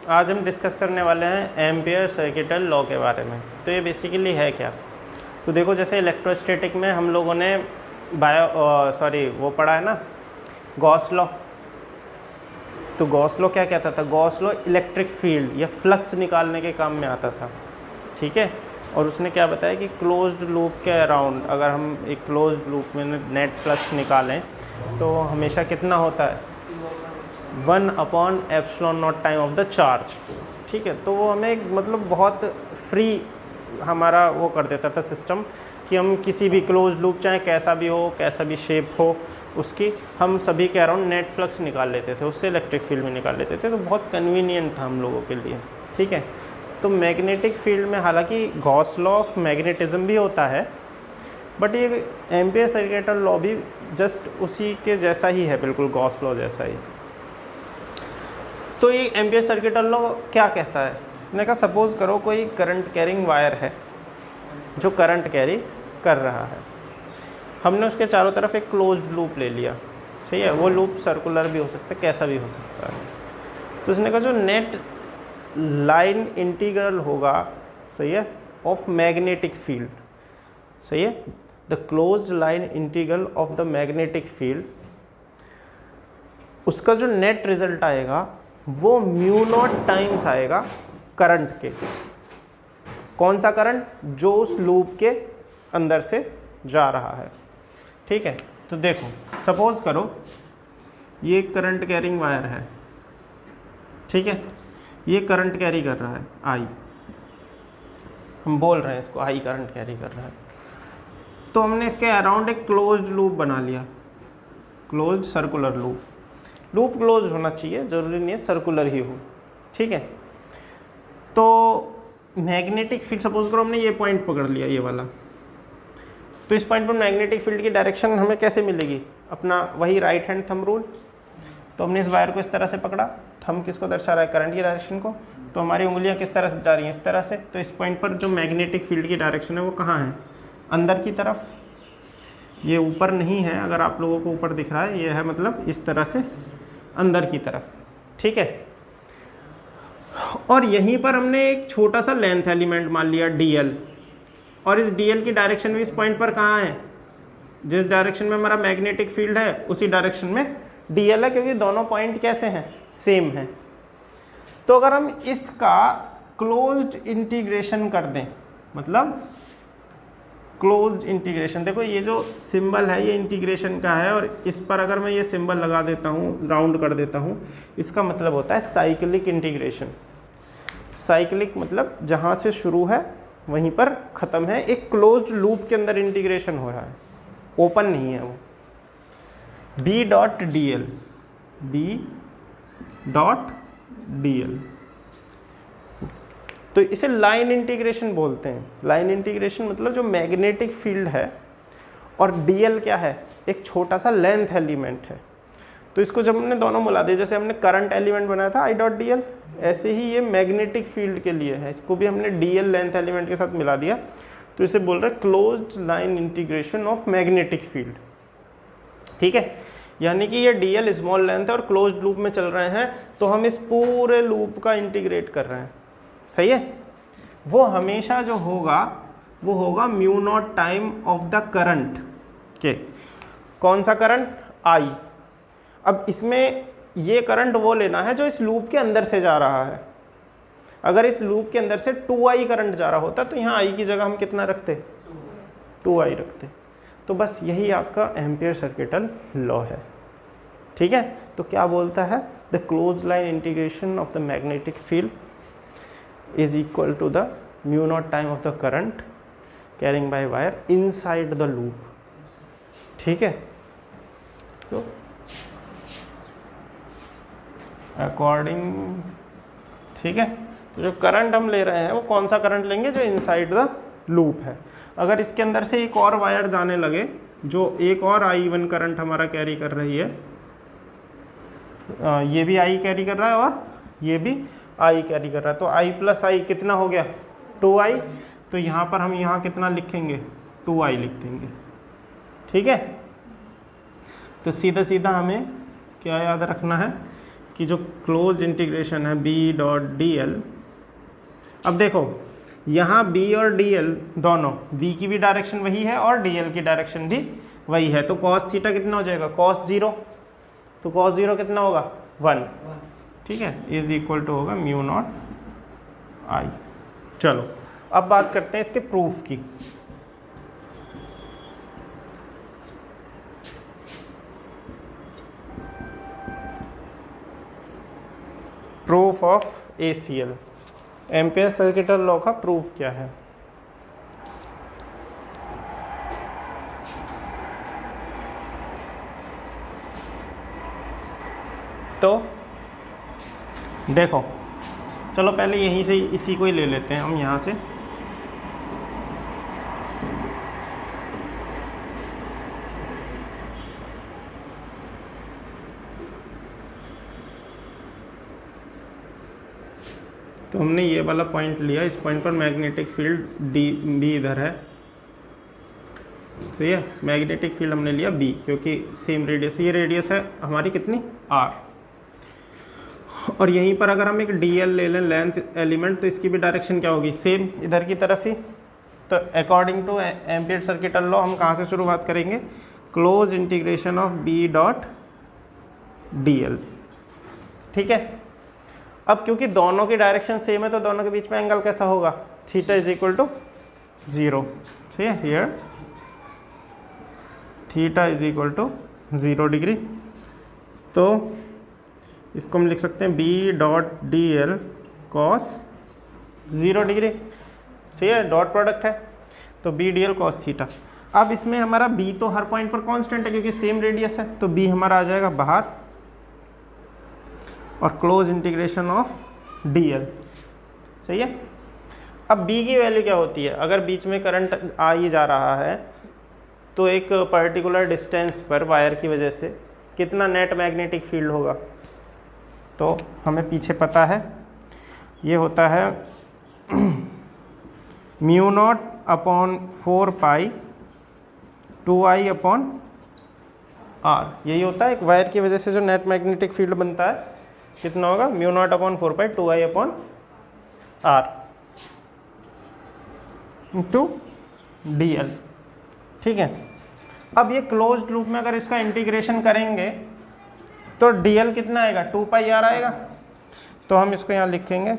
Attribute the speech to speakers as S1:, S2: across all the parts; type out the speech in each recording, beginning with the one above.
S1: आज हम डिस्कस करने वाले हैं एम्पियर सर्किटल लॉ के बारे में। तो ये बेसिकली है क्या? तो देखो, जैसे इलेक्ट्रोस्टैटिक में हम लोगों ने वो पढ़ा है ना, गॉस लॉ। तो गॉस लॉ क्या कहता था? गॉस लॉ इलेक्ट्रिक फील्ड या फ्लक्स निकालने के काम में आता था, ठीक है। और उसने क्या बताया कि क्लोज्ड लूप के अराउंड अगर हम एक क्लोज्ड लूप में नेट फ्लक्स निकालें तो हमेशा कितना होता है? 1/ε0 टाइम ऑफ द चार्ज, ठीक है। तो वो हमें मतलब बहुत फ्री हमारा वो कर देता था सिस्टम कि हम किसी भी क्लोज लूप, चाहे कैसा भी हो, कैसा भी शेप हो उसकी, हम सभी के अराउंड नेट फ्लक्स निकाल लेते थे, उससे इलेक्ट्रिक फील्ड में निकाल लेते थे। तो बहुत कन्वीनियंट था हम लोगों के लिए, ठीक है। तो मैग्नेटिक फील्ड में हालांकि गॉस लॉ ऑफ मैग्नेटिज्म भी होता है, बट ये एम्पियर सर्किटल लॉ भी जस्ट उसी के जैसा ही है, बिल्कुल गॉस लॉ जैसा ही। तो ये एम्पियर सर्किटल लॉ क्या कहता है? इसने कहा सपोज करो कोई करंट कैरिंग वायर है जो करंट कैरी कर रहा है, हमने उसके चारों तरफ एक क्लोज्ड लूप ले लिया, सही है। वो लूप सर्कुलर भी हो सकता है, कैसा भी हो सकता है। तो इसने कहा जो नेट लाइन इंटीग्रल होगा, सही है, ऑफ मैग्नेटिक फील्ड, सही है, the closed line integral of the magnetic field, उसका जो नेट रिजल्ट आएगा वो μ0 टाइम्स आएगा करंट के। कौन सा करंट? जो उस लूप के अंदर से जा रहा है, ठीक है। तो देखो, सपोज करो ये करंट कैरिंग वायर है, ठीक है, ये करंट कैरी कर रहा है I, हम बोल रहे हैं इसको I करंट कैरी कर रहा है। तो हमने इसके अराउंड एक क्लोज्ड लूप बना लिया, closed circular loop. Loop close होना चाहिए, ज़रूरी नहीं है सर्कुलर ही हो, ठीक है। तो मैग्नेटिक फील्ड, सपोज करो हमने ये पॉइंट पकड़ लिया, ये वाला, तो इस पॉइंट पर मैग्नेटिक फील्ड की डायरेक्शन हमें कैसे मिलेगी? अपना वही राइट हैंड थंब रूल। तो हमने इस वायर को इस तरह से पकड़ा, थंब किसको दर्शा रहा है? करंट की डायरेक्शन को। तो हमारी उंगलियां किस तरह से जा रही हैं? इस तरह से। तो इस पॉइंट पर जो मैग्नेटिक फील्ड की डायरेक्शन है वो कहाँ है? अंदर की तरफ। ये ऊपर नहीं है, अगर आप लोगों को ऊपर दिख रहा है, ये है मतलब इस तरह से अंदर की तरफ, ठीक है। और यहीं पर हमने एक छोटा सा लेंथ एलिमेंट मान लिया dl, और इस dl की डायरेक्शन भी इस पॉइंट पर कहाँ है? जिस डायरेक्शन में हमारा मैग्नेटिक फील्ड है उसी डायरेक्शन में dl है, क्योंकि दोनों पॉइंट कैसे हैं? सेम हैं। तो अगर हम इसका क्लोज्ड इंटीग्रेशन कर दें, मतलब क्लोज्ड इंटीग्रेशन, देखो ये जो सिंबल है ये इंटीग्रेशन का है, और इस पर अगर मैं ये सिंबल लगा देता हूँ, राउंड कर देता हूँ, इसका मतलब होता है साइक्लिक इंटीग्रेशन। साइक्लिक मतलब जहाँ से शुरू है वहीं पर ख़त्म है, एक क्लोज्ड लूप के अंदर इंटीग्रेशन हो रहा है, ओपन नहीं है वो। B.dl, B.dl, तो इसे लाइन इंटीग्रेशन बोलते हैं। लाइन इंटीग्रेशन मतलब जो मैग्नेटिक फील्ड है और dl क्या है? एक छोटा सा लेंथ एलिमेंट है। तो इसको जब हमने दोनों मिला दिए, जैसे हमने करंट एलिमेंट बनाया था I.dl, ऐसे ही ये मैग्नेटिक फील्ड के लिए है, इसको भी हमने dl लेंथ एलिमेंट के साथ मिला दिया। तो इसे बोल रहे हैं closed line integration of magnetic field, ठीक है। यानी कि ये dl स्मॉल लेंथ है और क्लोज्ड लूप में चल रहे हैं, तो हम इस पूरे लूप का इंटीग्रेट कर रहे हैं, सही है। वो हमेशा जो होगा वो होगा μ0 टाइम ऑफ द करंट के। कौन सा करंट? I। अब इसमें ये करंट वो लेना है जो इस लूप के अंदर से जा रहा है। अगर इस लूप के अंदर से 2I करंट जा रहा होता तो यहाँ I की जगह हम कितना रखते? 2I रखते। तो बस यही आपका एम्पियर सर्किटल लॉ है, ठीक है। तो क्या बोलता है? The close line integration of the magnetic field is equal to the μ0 time of the current carrying by wire inside the loop, ठीक है। तो अकॉर्डिंग, ठीक है, तो जो करंट हम ले रहे हैं वो कौन सा करंट लेंगे? जो इनसाइड द लूप है। अगर इसके अंदर से एक और वायर जाने लगे जो एक और I1 करंट हमारा कैरी कर रही है, ये भी I कैरी कर रहा है और ये भी I कैरी कर रहा है, तो I प्लस I कितना हो गया? 2I। तो यहाँ पर हम यहाँ कितना लिखेंगे? 2I लिख देंगे, ठीक है। तो सीधा सीधा हमें क्या याद रखना है कि जो क्लोज इंटीग्रेशन है बी डॉट डी एल, अब देखो यहाँ b और dl दोनों, b की भी डायरेक्शन वही है और dl की डायरेक्शन भी वही है, तो cos थीटा कितना हो जाएगा cos 0, तो cos 0 कितना होगा 1, ठीक है, इज इक्वल टू होगा म्यू नॉट आई। चलो अब बात करते हैं इसके प्रूफ की। Proof of ACL, ampere circuital law का प्रूफ क्या है? तो देखो चलो पहले यहीं से इसी को ही ले लेते हैं हम यहाँ से। तो हमने ये वाला पॉइंट लिया, इस पॉइंट पर मैग्नेटिक फील्ड डी बी इधर है, सही है, मैग्नेटिक फील्ड हमने लिया बी क्योंकि सेम रेडियस, ये रेडियस है हमारी कितनी आर, और यहीं पर अगर हम एक डी एल ले लें लेंथ एलिमेंट, तो इसकी भी डायरेक्शन क्या होगी सेम इधर की तरफ ही। तो according to Ampere circuital law हम कहाँ से शुरुआत करेंगे, close integration of B dot D L, ठीक है। अब क्योंकि दोनों की डायरेक्शन सेम है तो दोनों के बीच में एंगल कैसा होगा, थीटा इज इक्वल टू 0, सही है, here theta is equal to 0 degree. तो इसको हम लिख सकते हैं B dot D L cos 0 degree, सही है, डॉट प्रोडक्ट है, तो B D L cos theta. अब इसमें हमारा बी तो हर पॉइंट पर कांस्टेंट है क्योंकि सेम रेडियस है, तो बी हमारा आ जाएगा बाहर, और close integration of D L, सही है। अब b की वैल्यू क्या होती है, अगर बीच में करंट आ ही जा रहा है तो एक पर्टिकुलर डिस्टेंस पर वायर की वजह से कितना नेट मैग्नेटिक फील्ड होगा, तो हमें पीछे पता है ये होता है mu naught upon 4 pi 2i upon R, यही होता है एक वायर की वजह से जो नेट मैग्नेटिक फील्ड बनता है, कितना होगा mu naught upon 4 pi 2i upon R into D L, ठीक है। अब ये क्लोज्ड लूप में अगर इसका इंटीग्रेशन करेंगे तो डी एल कितना आएगा 2 पाई आर आएगा, तो हम इसको यहाँ लिखेंगे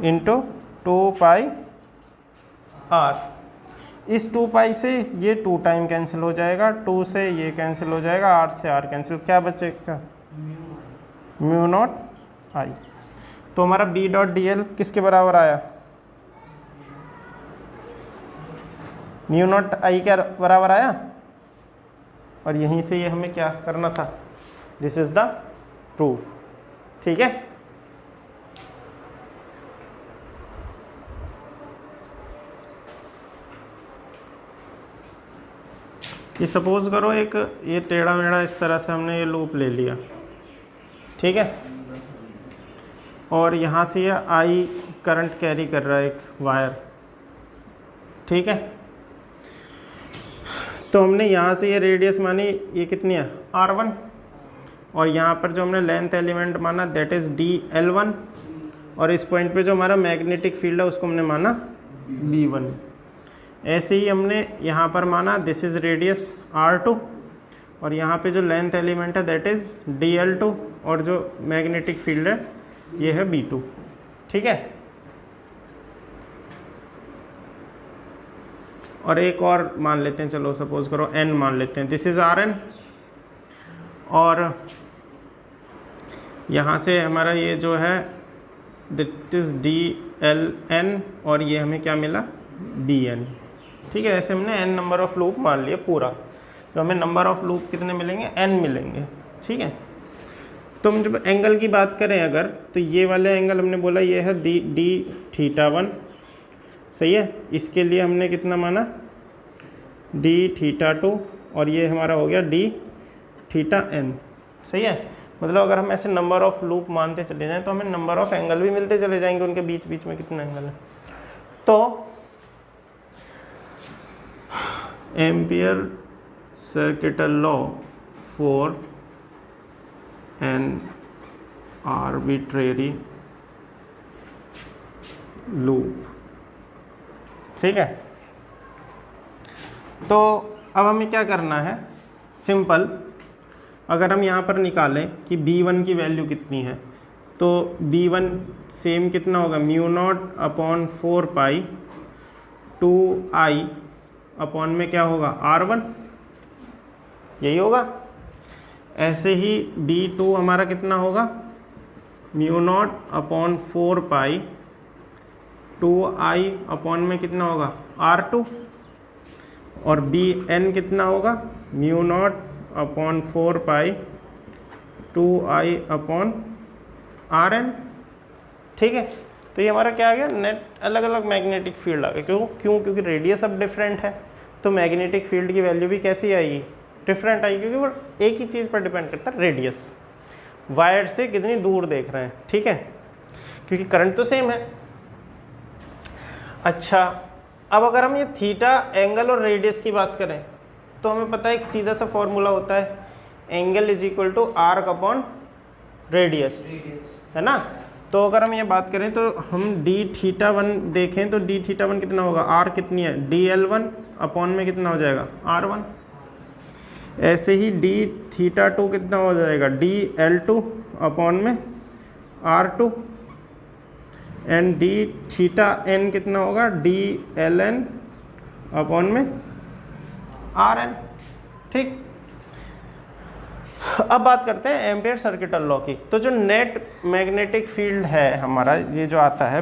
S1: इंटू 2 पाई आर। इस 2 पाई से ये 2 टाइम कैंसिल हो जाएगा, 2 से ये कैंसिल हो जाएगा, आर से आर कैंसिल, क्या बचेगा म्यू नॉट आई। तो हमारा बी डॉट डी एल किसके बराबर आया, म्यू नॉट आई क्या बराबर आया, और यहीं से ये हमें क्या करना था, दिस इज द प्रूफ, ठीक है। ये सपोज करो एक ये टेढ़ा मेढ़ा इस तरह से हमने ये लूप ले लिया, ठीक है, और यहाँ से ये आई करंट कैरी कर रहा है एक वायर, ठीक है। तो हमने यहाँ से ये रेडियस मानी, ये कितनी है R1, और यहाँ पर जो हमने लेंथ एलिमेंट माना दैट इज़ DL1, और इस पॉइंट पे जो हमारा मैग्नेटिक फील्ड है उसको हमने माना B1। ऐसे ही हमने यहाँ पर माना दिस इज़ रेडियस R2, और यहाँ पे जो लेंथ एलिमेंट है दैट इज़ DL2, और जो मैग्नेटिक फील्ड है ये है B2, ठीक है। और एक और मान लेते हैं, चलो सपोज करो n मान लेते हैं, दिस इज़ Rn, और यहाँ से हमारा ये जो है दैट इज़ DLN, और ये हमें क्या मिला BN, ठीक है। ऐसे हमने n नंबर ऑफ लूप मान लिया पूरा, तो हमें नंबर ऑफ लूप कितने मिलेंगे n मिलेंगे, ठीक है। तो हम जब एंगल की बात करें अगर, तो ये वाले एंगल हमने बोला ये है डी थीटा 1, सही है, इसके लिए हमने कितना माना डी थीटा 2, और ये हमारा हो गया डी थीटा n, सही है। मतलब अगर हम ऐसे नंबर ऑफ लूप मानते चले जाएं तो हमें नंबर ऑफ एंगल भी मिलते चले जाएंगे, उनके बीच बीच में कितने एंगल है। तो ampere circuital law for an arbitrary loop. ठीक है, तो अब हमें क्या करना है, सिंपल, अगर हम यहाँ पर निकालें कि B1 की वैल्यू कितनी है, तो B1 सेम कितना होगा, mu naught upon 4 pi 2i upon में क्या होगा R1, यही होगा। ऐसे ही B2 हमारा कितना होगा, mu naught upon 4 pi 2i upon में कितना होगा R2, और Bn कितना होगा, mu naught upon 4 pi 2i upon Rn। ठीक है, तो ये हमारा क्या आ गया, नेट अलग अलग मैग्नेटिक फील्ड आ गए। क्योंकि रेडियस अब डिफरेंट है, तो मैग्नेटिक फील्ड की वैल्यू भी कैसी आएगी, डिफरेंट आएगी, क्योंकि वो एक ही चीज़ पर डिपेंड करता है, रेडियस, वायर से कितनी दूर देख रहे हैं। ठीक है, क्योंकि करंट तो सेम है। अच्छा, अब अगर हम ये थीटा एंगल और रेडियस की बात करें, तो हमें पता है एक सीधा सा फॉर्मूला होता है, angle is equal to arc upon radius, है ना। तो अगर हम ये बात करें तो हम डी थीटा वन देखें तो डी थीटा वन कितना होगा, आर कितनी है, dl1 अपॉन में कितना हो जाएगा r1। ऐसे ही डी थीटा टू कितना हो जाएगा, dl2 अपॉन में r2, and D theta N कितना होगा, dln अपॉन में rn। ठीक, अब बात करते हैं एम्पियर सर्किटल लॉ की। तो जो नेट मैग्नेटिक फील्ड है हमारा, ये जो आता है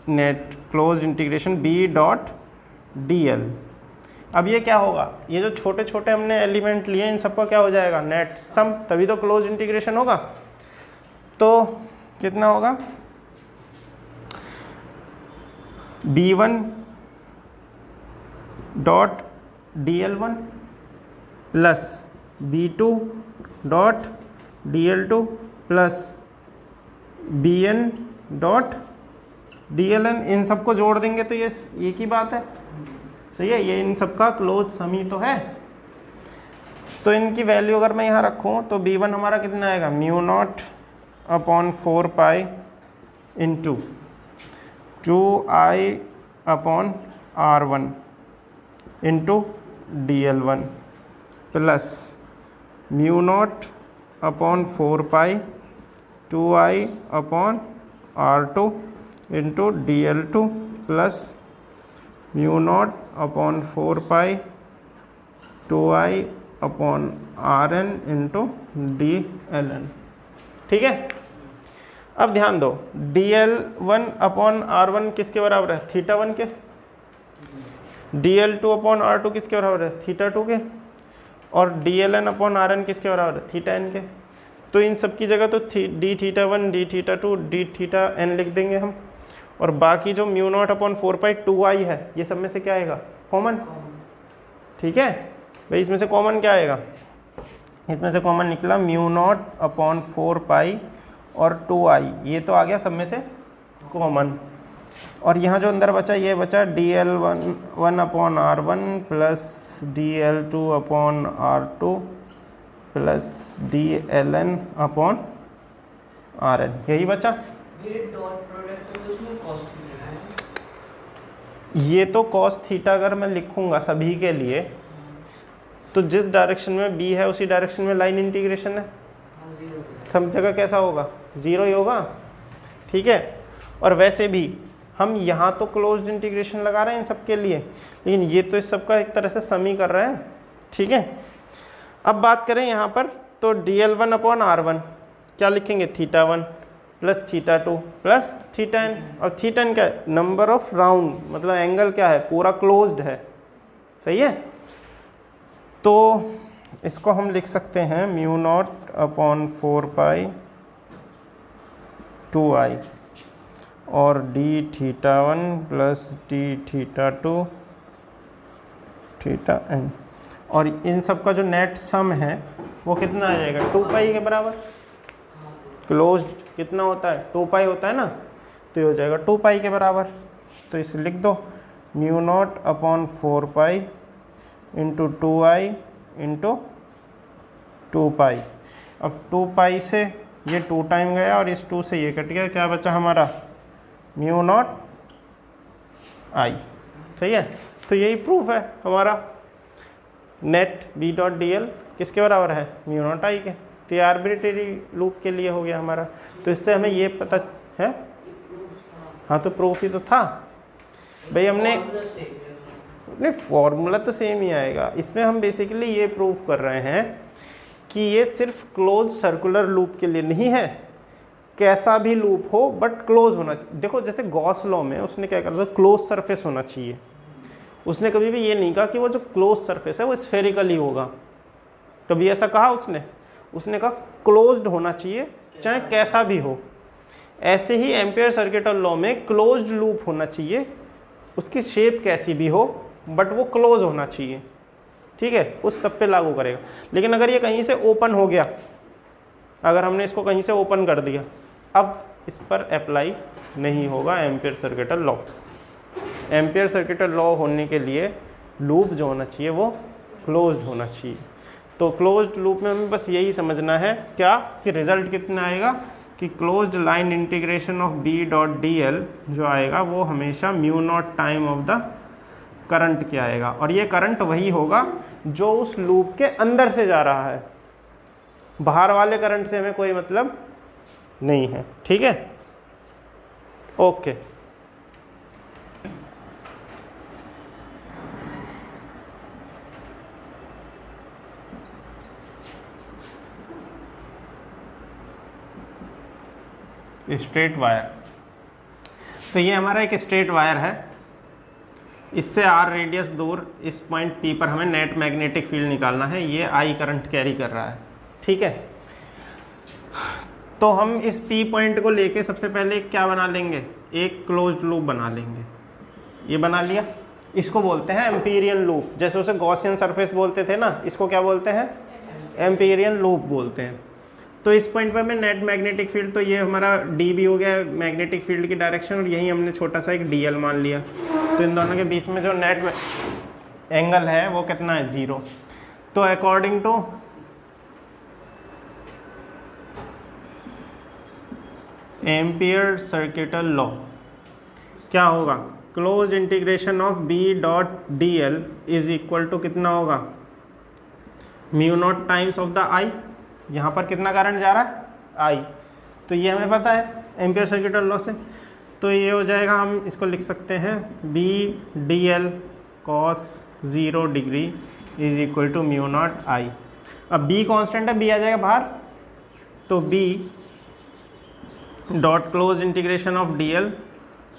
S1: net close integration B dot dl, अब ये क्या होगा, ये जो छोटे छोटे हमने एलिमेंट लिए इन सबका क्या हो जाएगा, नेट सम, तभी तो क्लोज इंटीग्रेशन होगा। तो कितना होगा, B1 dot dl1 plus B2 dot dl2 plus Bn dot dln, इन सबको जोड़ देंगे तो ये एक ही बात है, सही है, ये इन सबका क्लोज सम ही तो है। तो इनकी वैल्यू अगर मैं यहाँ रखूँ तो B1 हमारा कितना आएगा, mu naught upon 4 pi into 2i upon R1 into dl1 plus mu naught upon 4 pi 2i upon R2 into dl2 plus mu naught upon 4 pi 2i upon Rn into dln। ठीक है, अब ध्यान दो, dl1 upon R1 किसके बराबर है, theta 1 के, dl2 upon R2 किसके बराबर है, थीटा 2 के, और dln अपॉन Rn किसके बराबर है, थीटा n के। तो इन सब की जगह तो d theta 1 d theta 2 d theta n लिख देंगे हम, और बाकी जो mu naught upon 4 pi 2i है, ये सब में से क्या आएगा, कॉमन। ठीक है भाई, इसमें से कॉमन क्या आएगा, इसमें से कॉमन निकला म्यू नॉट अपॉन 4 पाई और 2i, ये तो आ गया सब में से कॉमन। और यहाँ जो अंदर बचा ये बचा dl1 upon R1 plus dl2 upon R2 plus dln upon Rn, यही बचा। ये तो cos थीटा अगर मैं लिखूंगा सभी के लिए, तो जिस डायरेक्शन में B है उसी डायरेक्शन में लाइन इंटीग्रेशन है, सब जगह कैसा होगा, ज़ीरो ही होगा। ठीक है, और वैसे भी हम यहाँ तो क्लोज्ड इंटीग्रेशन लगा रहे हैं इन सब के लिए, लेकिन ये तो इस सब का एक तरह से सम ही कर रहे हैं। ठीक है, अब बात करें यहाँ पर, तो dl1 अपॉन R1 क्या लिखेंगे, theta 1 plus theta 2 plus theta n, और थीटा n क्या है, नंबर ऑफ राउंड, मतलब एंगल क्या है, पूरा क्लोज्ड है, सही है। तो इसको हम लिख सकते हैं mu naught upon 4 pi 2i और d theta 1 plus d theta 2 theta n, और इन सब का जो नेट सम है वो कितना आ जाएगा, 2 पाई के बराबर। क्लोज्ड कितना होता है, 2 पाई होता है ना, तो ये हो जाएगा 2 पाई के बराबर। तो इसे लिख दो mu naught upon 4 pi into 2i into 2 पाई। अब 2 पाई से ये 2 टाइम गया और इस 2 से ये कट गया, क्या बचा हमारा म्यू नॉट आई। सही है, तो यही प्रूफ है हमारा net B dot D L किसके बराबर है, म्यू नॉट आई के। तो ये आर्बिट्रेरी लूप के लिए हो गया हमारा। तो इससे हमें ये पता है, हाँ तो प्रूफ ही तो था भाई। हमने नहीं, फॉर्मूला तो सेम ही आएगा। इसमें हम बेसिकली ये प्रूफ कर रहे हैं कि ये सिर्फ क्लोज सर्कुलर लूप के लिए नहीं है, कैसा भी लूप हो बट क्लोज होना चाहिए। देखो जैसे गॉस लॉ में उसने क्या करा था, क्लोज सरफेस होना चाहिए। उसने कभी भी ये नहीं कहा कि वो जो क्लोज सरफेस है वो स्फेरिकल ही होगा, कभी ऐसा कहा उसने कहा क्लोज्ड होना चाहिए चाहे कैसा भी हो। ऐसे ही एम्पियर सर्किट लॉ में क्लोज्ड लूप होना चाहिए, उसकी शेप कैसी भी हो बट वो क्लोज होना चाहिए। ठीक है, उस सब पे लागू करेगा। लेकिन अगर ये कहीं से ओपन हो गया, अगर हमने इसको कहीं से ओपन कर दिया, अब इस पर अप्लाई नहीं होगा ampere circuit law. Ampere circuit law होने के लिए लूप जो होना चाहिए वो क्लोज्ड होना चाहिए। तो क्लोज्ड लूप में हमें बस यही समझना है क्या, कि रिजल्ट कितना आएगा कि closed line integration of B dot D L जो आएगा वो हमेशा mu naught time of the current क्या आएगा। और ये करंट वही होगा जो उस लूप के अंदर से जा रहा है, बाहर वाले करंट से हमें कोई मतलब नहीं है। ठीक है, ओके। स्ट्रेट वायर, तो ये हमारा एक स्ट्रेट वायर है, इससे आर रेडियस दूर इस पॉइंट पी पर हमें नेट मैग्नेटिक फील्ड निकालना है। ये आई करंट कैरी कर रहा है। ठीक है, तो हम इस पी पॉइंट को लेके सबसे पहले क्या बना लेंगे, एक क्लोज्ड लूप बना लेंगे। ये बना लिया, इसको बोलते हैं एम्पीरियन लूप। जैसे उसे गॉसियन सरफेस बोलते थे ना, इसको क्या बोलते हैं, एम्पीरियन लूप बोलते हैं। तो इस पॉइंट पर हमें नेट मैग्नेटिक फील्ड, तो ये हमारा डी भी हो गया मैग्नेटिक फील्ड की डायरेक्शन, और यही हमने छोटा सा एक डी एल मान लिया। तो इन दोनों के बीच में जो नेट एंगल है वो कितना है, 0। तो according to Ampere circuital law क्या होगा, close integration of B dot D L is equal to कितना होगा, mu naught times of the I. यहाँ पर कितना करंट जा रहा है, आई। तो ये हमें पता है एम्पियर सर्किटल लॉ से। तो ये हो जाएगा, हम इसको लिख सकते हैं B D L cos 0 degree is equal to mu naught I. अब बी कांस्टेंट है, बी आ जाएगा बाहर, तो B dot close integration of D L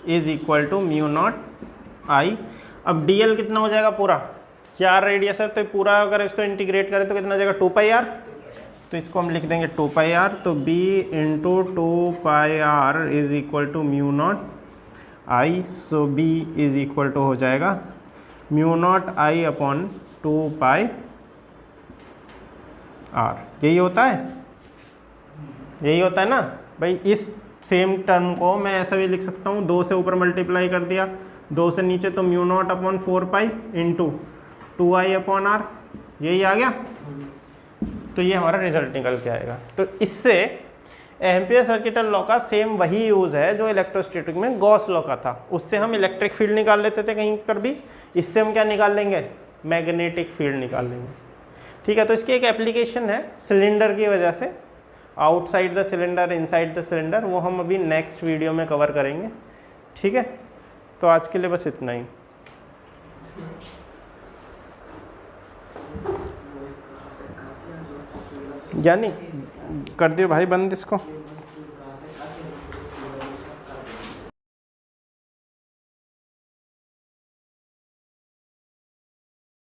S1: is equal to mu naught I. अब डी एल कितना हो जाएगा पूरा, ये आर रेडियस है, तो पूरा अगर इसको इंटीग्रेट करें तो कितना हो जाएगा, 2 पाई आर। तो इसको हम लिख देंगे 2 पाई आर। तो b into 2 pi R is equal to mu naught I. So b is equal to हो जाएगा mu naught I upon 2 pi R. यही होता है, यही होता है ना भाई। इस सेम टर्म को मैं ऐसा भी लिख सकता हूँ, 2 से ऊपर मल्टीप्लाई कर दिया, 2 से नीचे, तो mu naught upon 4 pi into 2i upon R. यही आ गया। तो ये हमारा रिजल्ट निकल के आएगा। तो इससे एम्पियर सर्किटल लॉ का सेम वही यूज़ है जो इलेक्ट्रोस्टैटिक में गॉस लॉ का था। उससे हम इलेक्ट्रिक फील्ड निकाल लेते थे कहीं पर भी, इससे हम क्या निकाल लेंगे, मैग्नेटिक फील्ड निकाल लेंगे। ठीक है, तो इसकी एक एप्लीकेशन है सिलेंडर की वजह से, outside the cylinder inside the cylinder, वो हम अभी नेक्स्ट वीडियो में कवर करेंगे। ठीक है, तो आज के लिए बस इतना ही। यानी कर दियो भाई बंद इसको।